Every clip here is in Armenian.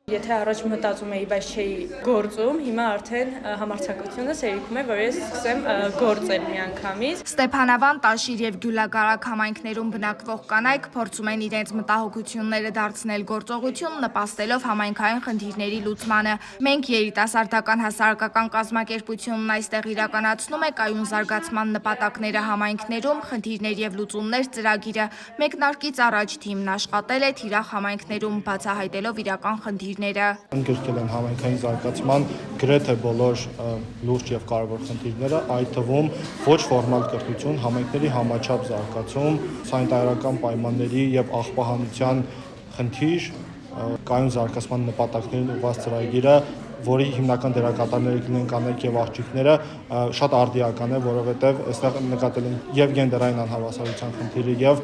Եթե առաջ մտածում էի, բայց չէի գործում, հիմա արդեն համարձակությունս երիքում է, որ ես սկսեմ գործել միանգամից։ Ստեփանավան, Տաշիր եւ Գյուլագարակ համայնքներում բնակվող կանայք փորձում են իրենց մտահոգությունները դարձնել գործողություն, նպաստելով համայնքային խնդիրների լուծմանը։ Մենք երիտասարդական հասարակական կազմակերպությունն այստեղ իրականացնում է կայուն զարգացման նպատակները համայնքներում, խնդիրներ եւ լուծումներ ծրագիրը։ Մեկնարկից առաջ թիմն աշխատել է թիրախ համայնքներում, բացահայտելով իրական խնդիրները։ Ընդգրկել են համայնքային զարգացման գրեթե բոլոր լուրջ եւ կարևոր խնդիրները, այդ թվում ոչ ֆորմալ կրթություն, համայնքների համաչափ զարգացում, սանիտարական պայմանների եւ աղբահանության խնդիր, կայուն զարգացման նպատակներին ուղղված ծրագիրը, որի հիմնական դերակատարները կլինեն կանայք եւ աղջիկները, շատ արդիական է, որովհետեւ այստեղ նկատել են եւ գենդերային անհավասարության խնդիրը եւ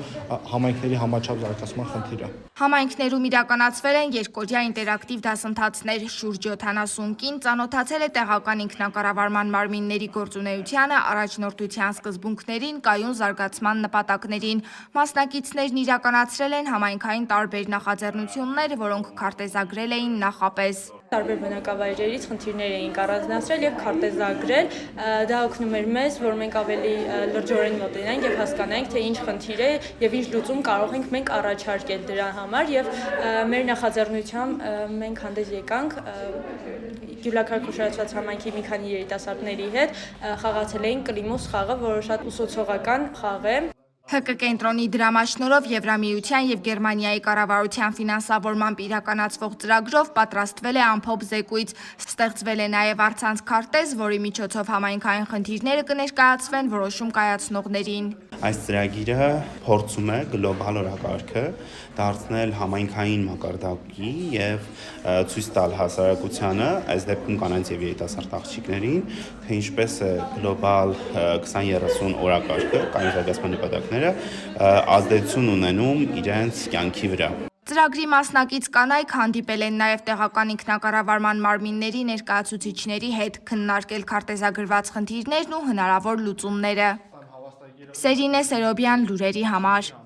համայնքների համաչափ զարգացման խնդիրը։ Համայնքներում իրականացվել են երկօրյա ինտերակտիվ դասընթացներ, շուրջ 70 կին ծանոթացել է տեղական ինքնակառավարման մարմինների գործունեությանը, առաջնորդության սկզբունքներին, կայուն զարգացման նպատակներին։ Մասնակիցներն իրականացրել են համայնքային տարբեր նախաձեռնություններ, որոնք քարտեզագրել էին նախապես։ Տարբեր բնակավայրերից խնդիրներ էինք առանձնացրել եւ քարտեզագրել, դա օգնում էր մեզ, որ մենք ավելի լրջորեն մոտենանք եւ հասկանանք, թե ինչ խնդիր է եւ ինչ լուծում կարող ենք մենք առաջարկել դրա համար եւ մեր նախաձեռնությամբ մենք հանդես եկանք Գյուլագարակ հուշարձված համայնքի մի քանի երիտասարդների հետ, խաղացել էինք կլիմուս խաղը, որը շատ ուսուցողական խաղ է։ ՀԿ կենտրոնի դրամաշնորհով Եվրամիության եւ Գերմանիայի կառավարության ֆինանսավորմամբ իրականացվող ծրագրով պատրաստվել է ամփոփ զեկույց, ստեղծվել է նաեւ առցանց քարտեզ, որի միջոցով համայնքային խնդիրները կներկայացվեն որոշում կայացնողներին։ Այս ծրագիրը փորձում է գլոբալ օրակարգը դարձնել համայնքային մակարդակի եւ ցույց տալ հասարակությանը, այս դեպքում կանանց եւ երիտասարդ աղջիկներին, թե ինչպես է գլոբալ 2030 օրակարգը, կայուն զարգացման նպատակները ազդեցություն ունենում իրենց կյանքի վրա։ Ծրագրի մասնակից կանայք հանդիպել են նաև տեղական ինքնակառավարման մարմինների ներկայացուցիչների հետ, քննարկել քարտեզագրված խնդիրներն ու հնարավոր լուծումները։ Սերինե Սերոբյան, լուրերի համար։